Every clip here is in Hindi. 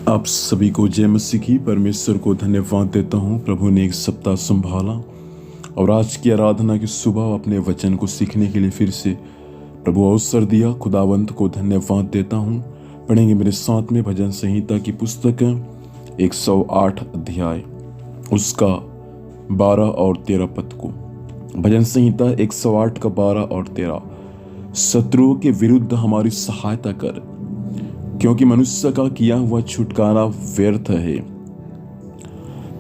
आप सभी को जय मसीह की। परमेश्वर को धन्यवाद देता हूँ। प्रभु ने एक सप्ताह संभाला और आज की आराधना की सुबह अपने वचन को सीखने के लिए फिर से प्रभु अवसर दिया। खुदावंत को धन्यवाद देता हूँ। पढ़ेंगे मेरे साथ में भजन संहिता की पुस्तक 108 अध्याय उसका 12 और 13 पद को। भजन संहिता 108 का 12 और 13। शत्रुओं के विरुद्ध हमारी सहायता कर, क्योंकि मनुष्य का किया हुआ छुटकारा व्यर्थ है।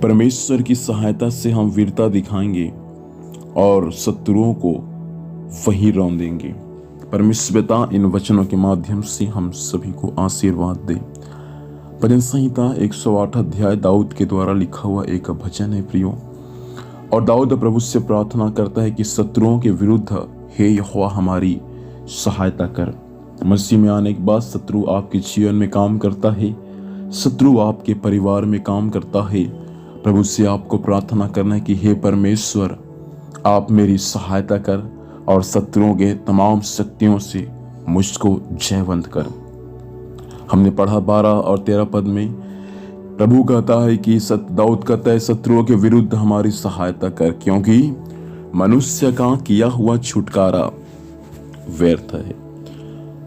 परमेश्वर की सहायता से हम वीरता दिखाएंगे और शत्रुओं को वहीं रौंदेंगे। परमेश्वर पिता इन वचनों के माध्यम से हम सभी को आशीर्वाद दे। भजन संहिता 108 अध्याय दाऊद के द्वारा लिखा हुआ एक भजन है प्रियो। और दाऊद प्रभु से प्रार्थना करता है कि शत्रुओं के विरुद्ध हे यहोवा हमारी सहायता कर। मसीह में आने के बाद शत्रु आपके जीवन में काम करता है, शत्रु आपके परिवार में काम करता है। प्रभु से आपको प्रार्थना करना है कि हे परमेश्वर आप मेरी सहायता कर और शत्रुओं के तमाम शक्तियों से मुझको जयवंत कर। हमने पढ़ा 12 और 13 पद में प्रभु कहता है कि दाऊद कहता है शत्रुओं के विरुद्ध हमारी सहायता कर, क्योंकि मनुष्य का किया हुआ छुटकारा व्यर्थ है।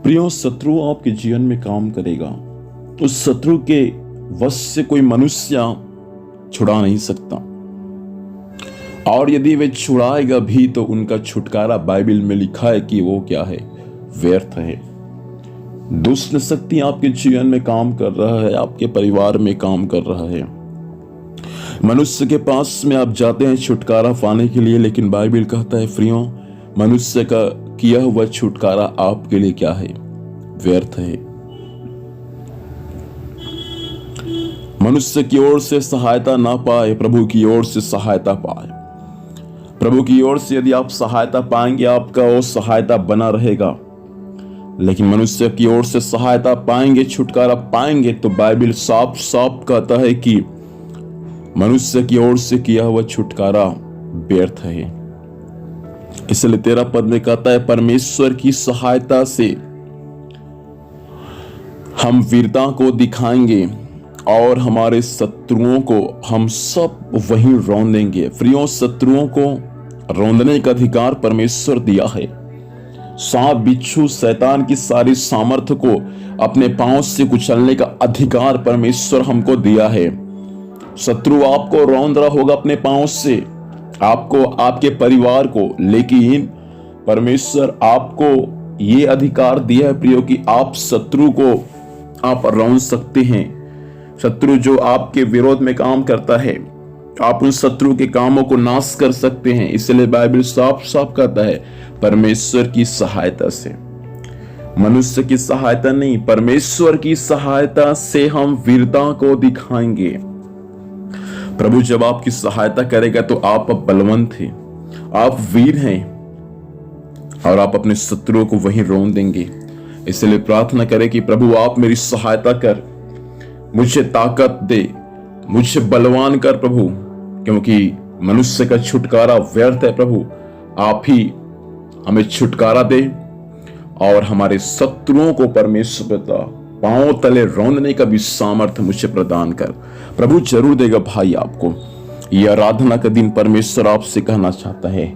प्रियो, शत्रु आपके जीवन में काम करेगा, उस शत्रु के वश से कोई मनुष्य छुड़ा नहीं सकता, और यदि वे छुड़ाएगा भी तो उनका छुटकारा बाइबल में लिखा है कि वो क्या है, व्यर्थ है। दुष्ट शक्ति आपके जीवन में काम कर रहा है, आपके परिवार में काम कर रहा है। मनुष्य के पास में आप जाते हैं छुटकारा पाने के लिए, लेकिन बाइबल कहता है प्रियो मनुष्य का किया हुआ छुटकारा आपके लिए क्या है, व्यर्थ है। मनुष्य की ओर से सहायता ना पाए, प्रभु की ओर से सहायता पाए। प्रभु की ओर से यदि आप सहायता पाएंगे आपका वो सहायता बना रहेगा, लेकिन मनुष्य की ओर से सहायता पाएंगे, छुटकारा पाएंगे तो बाइबल साफ साफ कहता है कि मनुष्य की ओर से किया हुआ छुटकारा व्यर्थ है। इसलिए 13 पद में कहता है परमेश्वर की सहायता से हम वीरता को दिखाएंगे और हमारे शत्रुओं को हम सब वहीं रौंदेंगे। प्रियो, शत्रुओं को रौंदने का अधिकार परमेश्वर दिया है। सांप बिच्छू शैतान की सारी सामर्थ्य को अपने पांव से कुचलने का अधिकार परमेश्वर हमको दिया है। शत्रु आपको रौंद रहा होगा अपने पांव से, आपको, आपके परिवार को, लेकिन परमेश्वर आपको ये अधिकार दिया है प्रियो कि आप शत्रु को आप रौंद सकते हैं। शत्रु जो आपके विरोध में काम करता है, आप उन शत्रु के कामों को नाश कर सकते हैं। इसलिए बाइबल साफ साफ कहता है परमेश्वर की सहायता से, मनुष्य की सहायता नहीं, परमेश्वर की सहायता से हम वीरता को दिखाएंगे। प्रभु जब आपकी सहायता करेगा तो आप अब बलवंत हैं, आप वीर हैं और आप अपने शत्रुओं को वहीं रौंद देंगे। इसलिए प्रार्थना करें कि प्रभु आप मेरी सहायता कर, मुझे ताकत दे, मुझे बलवान कर प्रभु, क्योंकि मनुष्य का छुटकारा व्यर्थ है। प्रभु आप ही हमें छुटकारा दे और हमारे शत्रुओं को परमेश्वर पिता पांव तले रौंदने का भी सामर्थ्य मुझे प्रदान कर। प्रभु जरूर देगा भाई आपको। यह आराधना का दिन परमेश्वर आपसे कहना चाहता है,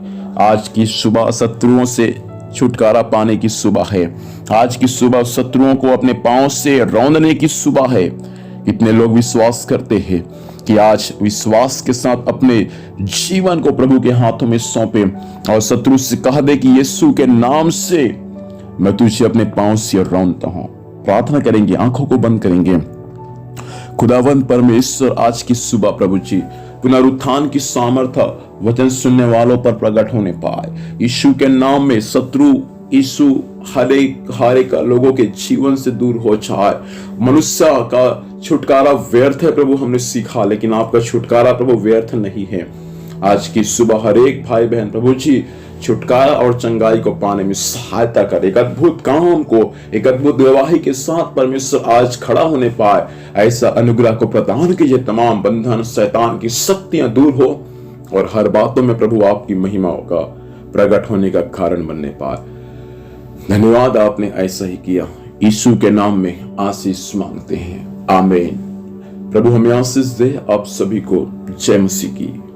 आज की सुबह शत्रुओं से छुटकारा पाने की सुबह है। आज की सुबह शत्रुओं को अपने पांव से रौंदने की सुबह है। कितने लोग विश्वास करते हैं कि आज विश्वास के साथ अपने जीवन को प्रभु के हाथों में सौंपे और शत्रु से कह दे कि यीशु के नाम से मैं तुझे अपने पांव से रौंदता हूं। प्रार्थना करेंगे, आंखों को बंद करेंगे। खुदावंत परमेश्वर आज की सुबह प्रभु जी पुनरुत्थान की सामर्थ्य वचन सुनने वालों पर प्रकट होने पाए। यीशु के नाम में शत्रु यीशु हर एक लोगों के जीवन से दूर हो जाए। मनुष्य का छुटकारा व्यर्थ है प्रभु हमने सीखा, लेकिन आपका छुटकारा प्रभु व्यर्थ नहीं है। आज की सुबह हर एक भाई बहन प्रभु जी छुटकारा और चंगाई को पाने में सहायता कर, एक अद्भुत काम को, एक अद्भुत गवाही के साथ परमेश्वर आज खड़ा होने पाए। ऐसा अनुग्रह को प्रदान कीजिए, तमाम बंधन शैतान की शक्तियां दूर हो और हर बातों में प्रभु आपकी महिमाओं का प्रकट होने का कारण बनने पाए। धन्यवाद, आपने ऐसा ही किया। यीशु के नाम में आशीष मांगते हैं, आमीन। प्रभु हमें आशीष दे। आप सभी को जय मसीह की।